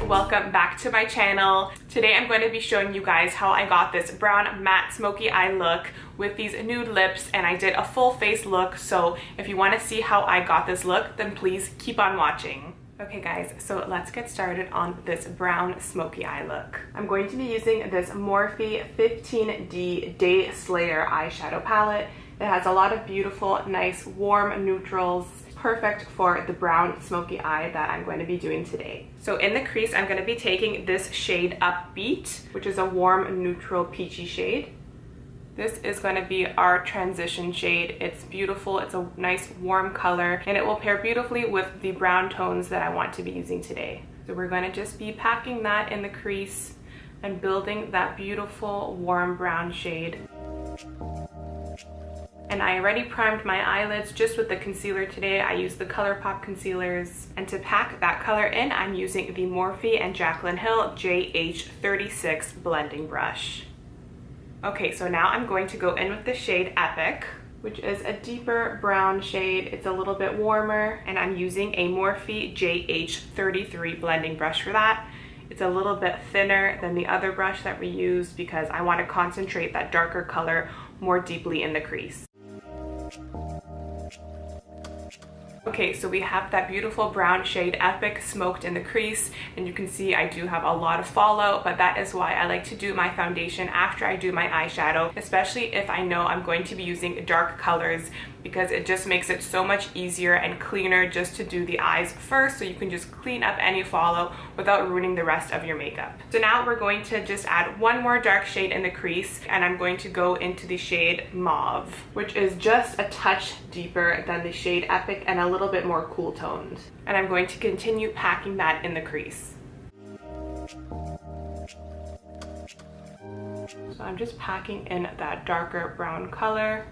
welcome back to my channel. Today I'm going to be showing you guys how I got this brown matte smoky eye look with these nude lips, and I did a full face look, so if you want to see how I got this look, then please keep on watching. Okay guys, so let's get started on this brown smoky eye look. I'm going to be using this Morphe 15D Day Slayer eyeshadow palette. It has a lot of beautiful, nice, warm neutrals, perfect for the brown smoky eye that I'm going to be doing today. So in the crease, I'm going to be taking this shade Upbeat, which is a warm, neutral, peachy shade. This is going to be our transition shade. It's beautiful, it's a nice warm color, and it will pair beautifully with the brown tones that I want to be using today. So we're going to just be packing that in the crease and building that beautiful warm brown shade. And I already primed my eyelids just with the concealer today. I used the ColourPop concealers. And to pack that color in, I'm using the Morphe and Jaclyn Hill JH36 blending brush. Okay, so now I'm going to go in with the shade Epic, which is a deeper brown shade. It's a little bit warmer, and I'm using a Morphe JH33 blending brush for that. It's a little bit thinner than the other brush that we used because I want to concentrate that darker color more deeply in the crease. Okay, so we have that beautiful brown shade Epic smoked in the crease, and you can see I do have a lot of fallout, but that is why I like to do my foundation after I do my eyeshadow, especially if I know I'm going to be using dark colors, because it just makes it so much easier and cleaner just to do the eyes first, so you can just clean up any fallout without ruining the rest of your makeup. So now we're going to just add one more dark shade in the crease, and I'm going to go into the shade Mauve, which is just a touch deeper than the shade Epic and a little bit more cool toned. And I'm going to continue packing that in the crease. So I'm just packing in that darker brown color.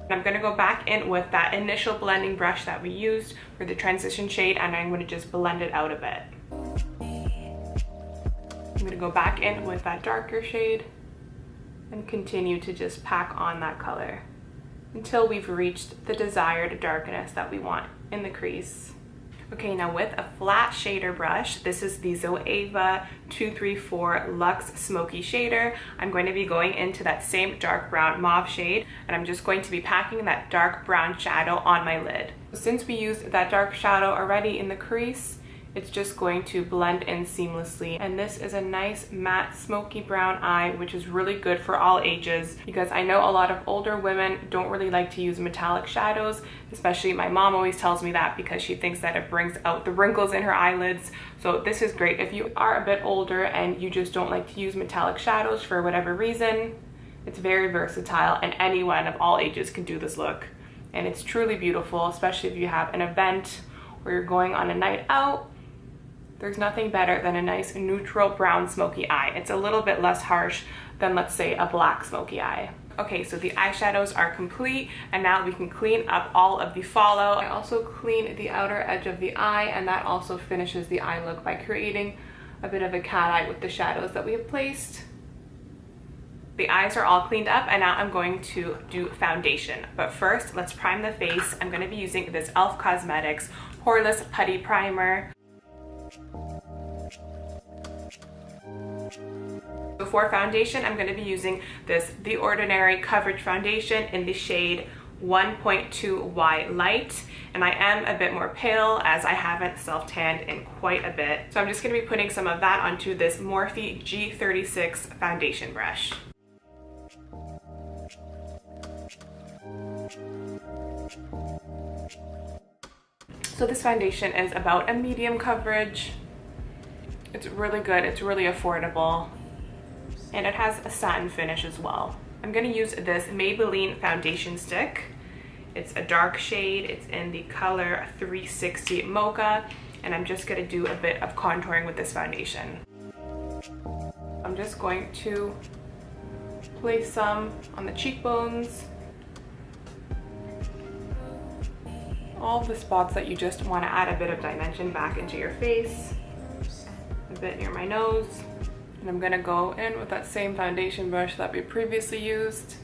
I'm going to go back in with that initial blending brush that we used for the transition shade, and I'm going to just blend it out a bit. I'm going to go back in with that darker shade and continue to just pack on that color until we've reached the desired darkness that we want in the crease. Okay, now with a flat shader brush, this is the Zoeva 234 Luxe Smoky Shader. I'm going to be going into that same dark brown mauve shade, and I'm just going to be packing that dark brown shadow on my lid. Since we used that dark shadow already in the crease, it's just going to blend in seamlessly. And this is a nice matte smoky brown eye, which is really good for all ages, because I know a lot of older women don't really like to use metallic shadows, especially my mom always tells me that because she thinks that it brings out the wrinkles in her eyelids. So this is great if you are a bit older and you just don't like to use metallic shadows for whatever reason. It's very versatile, and anyone of all ages can do this look. And it's truly beautiful, especially if you have an event or you're going on a night out. There's nothing better than a nice neutral brown smoky eye. It's a little bit less harsh than, let's say, a black smoky eye. Okay, so the eyeshadows are complete, and now we can clean up all of the fallout. I also clean the outer edge of the eye, and that also finishes the eye look by creating a bit of a cat eye with the shadows that we have placed. The eyes are all cleaned up, and now I'm going to do foundation. But first, let's prime the face. I'm going to be using this E.L.F. Cosmetics Poreless Putty Primer. For foundation, I'm going to be using this The Ordinary Coverage Foundation in the shade 1.2Y Light, and I am a bit more pale as I haven't self-tanned in quite a bit. So I'm just going to be putting some of that onto this Morphe G36 foundation brush. So this foundation is about a medium coverage. It's really good, it's really affordable, and it has a satin finish as well. I'm going to use this Maybelline foundation stick. It's a dark shade, it's in the color 360 Mocha, and I'm just going to do a bit of contouring with this foundation. I'm just going to place some on the cheekbones, all of the spots that you just want to add a bit of dimension back into your face, a bit near my nose. And I'm gonna go in with that same foundation brush that we previously used.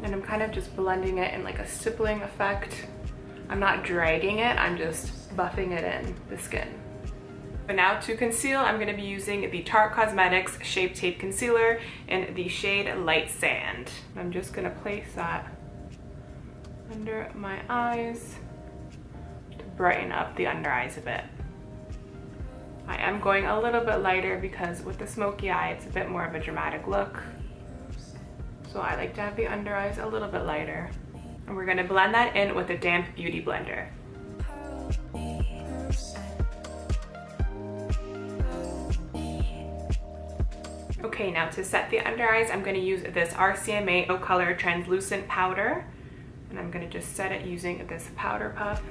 And I'm kind of just blending it in like a stippling effect. I'm not dragging it, I'm just buffing it in the skin. But now to conceal, I'm going to be using the Tarte Cosmetics Shape Tape Concealer in the shade Light Sand. I'm just going to place that under my eyes to brighten up the under eyes a bit. I am going a little bit lighter because with the smoky eye, it's a bit more of a dramatic look. So I like to have the under eyes a little bit lighter. And we're going to blend that in with a damp beauty blender. Okay, now to set the under eyes, I'm going to use this RCMA No Color Translucent Powder. And I'm going to just set it using this powder puff.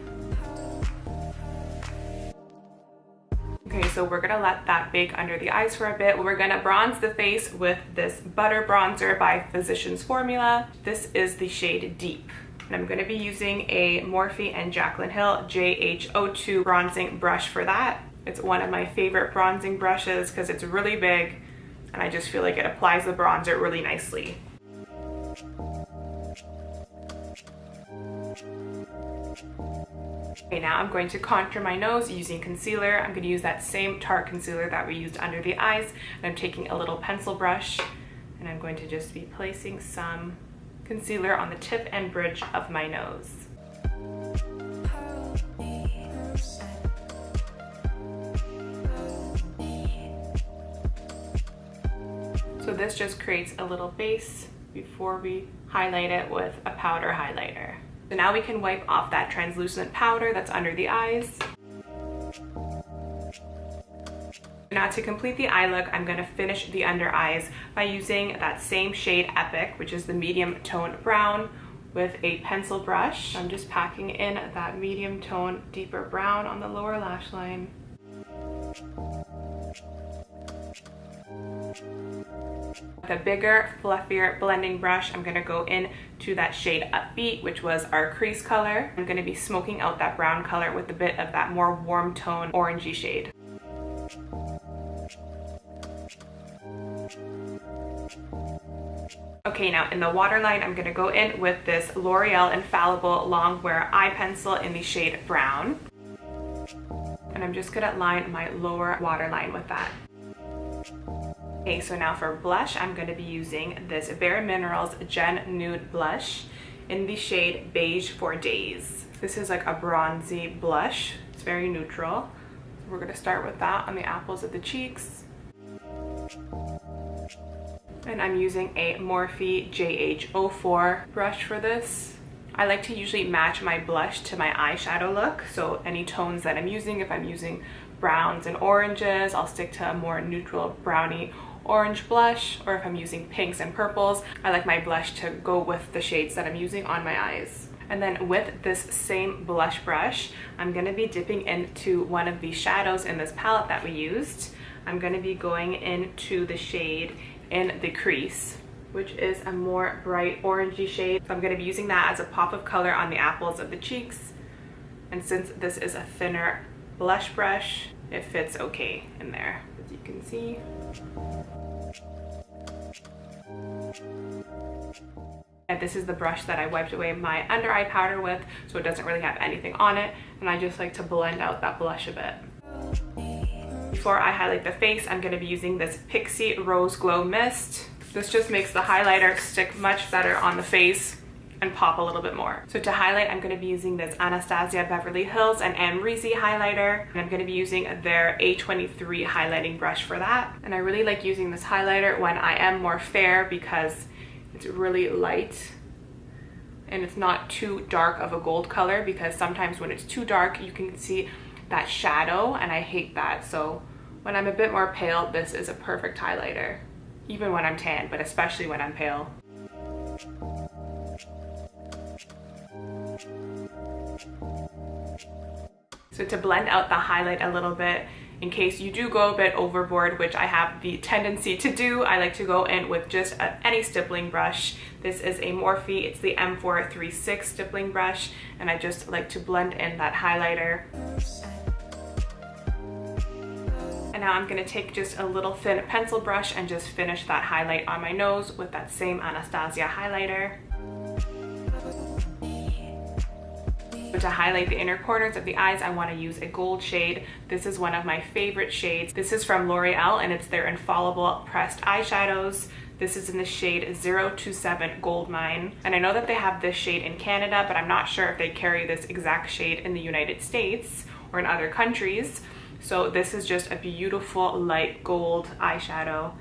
Okay, so we're going to let that bake under the eyes for a bit. We're going to bronze the face with this Butter Bronzer by Physicians Formula. This is the shade Deep. And I'm going to be using a Morphe and Jaclyn Hill JH02 bronzing brush for that. It's one of my favorite bronzing brushes because it's really big and I just feel like it applies the bronzer really nicely. Okay, now I'm going to contour my nose using concealer. I'm going to use that same Tarte concealer that we used under the eyes. And I'm taking a little pencil brush and I'm going to just be placing some concealer on the tip and bridge of my nose. So this just creates a little base before we highlight it with a powder highlighter. So now we can wipe off that translucent powder that's under the eyes. Now to complete the eye look, I'm going to finish the under eyes by using that same shade Epic, which is the medium tone brown, with a pencil brush. I'm just packing in that medium tone deeper brown on the lower lash line. With a bigger, fluffier blending brush, I'm going to go in to that shade Upbeat, which was our crease color. I'm going to be smoking out that brown color with a bit of that more warm tone orangey shade. Okay, now in the waterline, I'm going to go in with this L'Oreal Infallible Longwear Eye Pencil in the shade Brown. And I'm just going to line my lower waterline with that. Okay, so now for blush, I'm going to be using this BareMinerals GenNude blush in the shade Beige for Days. This is like a bronzy blush. It's very neutral. We're going to start with that on the apples of the cheeks. And I'm using a Morphe JH04 brush for this. I like to usually match my blush to my eyeshadow look. So any tones that I'm using, if I'm using browns and oranges, I'll stick to a more neutral brownie orange blush, or if I'm using pinks and purples, I like my blush to go with the shades that I'm using on my eyes. And then with this same blush brush, I'm going to be dipping into one of the shadows in this palette that we used. I'm going to be going into the shade in the crease, which is a more bright orangey shade. So I'm going to be using that as a pop of color on the apples of the cheeks. And since this is a thinner blush brush, it fits okay in there, as you can see. And this is the brush that I wiped away my under eye powder with, so it doesn't really have anything on it, and I just like to blend out that blush a bit. Before I highlight the face, I'm going to be using this PIXI Rose Glow Mist. This just makes the highlighter stick much better on the face and pop a little bit more. So to highlight, I'm going to be using this Anastasia Beverly Hills and Amrezy highlighter, and I'm going to be using their A23 highlighting brush for that. And I really like using this highlighter when I am more fair because it's really light and it's not too dark of a gold color, because sometimes when it's too dark you can see that shadow and I hate that. So when I'm a bit more pale, this is a perfect highlighter, even when I'm tan, but especially when I'm pale. So to blend out the highlight a little bit, in case you do go a bit overboard, which I have the tendency to do, I like to go in with just any stippling brush. This is a Morphe, it's the M436 stippling brush, and I just like to blend in that highlighter. And now I'm going to take just a little thin pencil brush and just finish that highlight on my nose with that same Anastasia highlighter. But to highlight the inner corners of the eyes, I want to use a gold shade. This is one of my favorite shades. This is from L'Oreal and it's their Infallible pressed eyeshadows. This is in the shade 027 Goldmine. And I know that they have this shade in Canada, but I'm not sure if they carry this exact shade in the United States or in other countries. So this is just a beautiful light gold eyeshadow.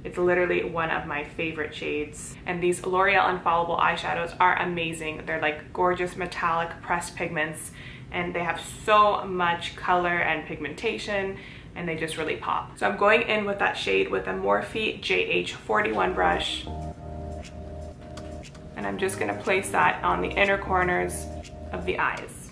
It's literally one of my favorite shades. And these L'Oreal Infallible eyeshadows are amazing. They're like gorgeous metallic pressed pigments and they have so much color and pigmentation and they just really pop. So I'm going in with that shade with a Morphe JH41 brush. And I'm just gonna place that on the inner corners of the eyes.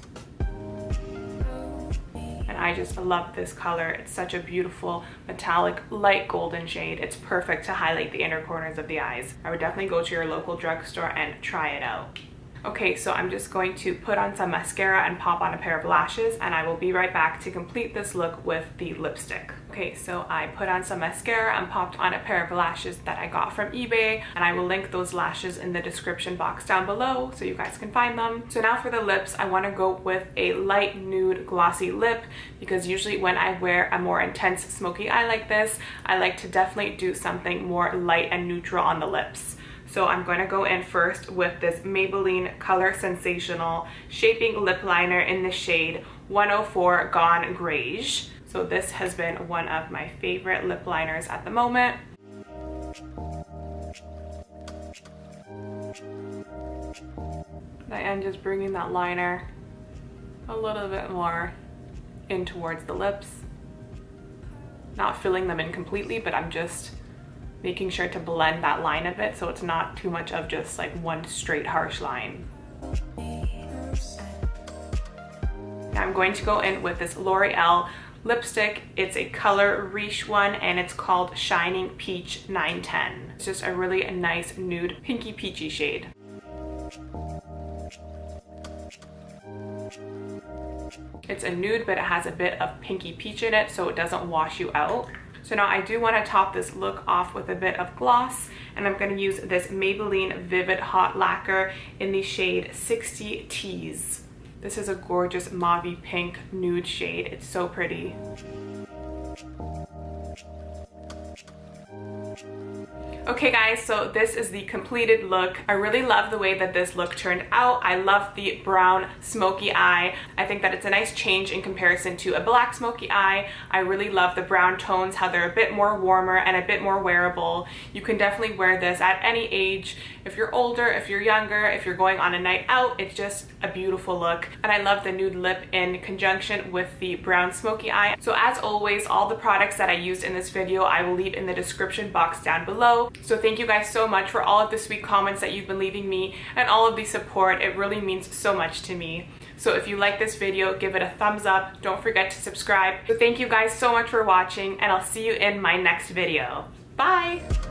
I just love this color. It's such a beautiful metallic light golden shade. It's perfect to highlight the inner corners of the eyes. I would definitely go to your local drugstore and try it out. Okay, so I'm just going to put on some mascara and pop on a pair of lashes, and I will be right back to complete this look with the lipstick. Okay, so I put on some mascara and popped on a pair of lashes that I got from eBay, and I will link those lashes in the description box down below so you guys can find them. So now for the lips, I want to go with a light nude glossy lip because usually when I wear a more intense smoky eye like this, I like to definitely do something more light and neutral on the lips. So I'm going to go in first with this Maybelline Color Sensational Shaping Lip Liner in the shade 104 Gone Greige. So this has been one of my favorite lip liners at the moment. I am just bringing that liner a little bit more in towards the lips. Not filling them in completely, but I'm just making sure to blend that line a bit so it's not too much of just like one straight harsh line. Now I'm going to go in with this L'Oreal lipstick. It's a color Riche one and it's called Shining Peach 910. It's just a really nice nude pinky peachy shade. It's a nude, but it has a bit of pinky peach in it so it doesn't wash you out. So now I do want to top this look off with a bit of gloss, and I'm going to use this Maybelline Vivid Hot Lacquer in the shade 60 Tease. This is a gorgeous mauve pink nude shade. It's so pretty. Okay guys, so this is the completed look. I really love the way that this look turned out. I love the brown smoky eye. I think that it's a nice change in comparison to a black smoky eye. I really love the brown tones, how they're a bit more warmer and a bit more wearable. You can definitely wear this at any age. If you're older, if you're younger, if you're going on a night out, it's just a beautiful look. And I love the nude lip in conjunction with the brown smoky eye. So as always, all the products that I used in this video, I will leave in the description box down below. So thank you guys so much for all of the sweet comments that you've been leaving me and all of the support. It really means so much to me. So if you like this video, give it a thumbs up. Don't forget to subscribe. So thank you guys so much for watching and I'll see you in my next video. Bye!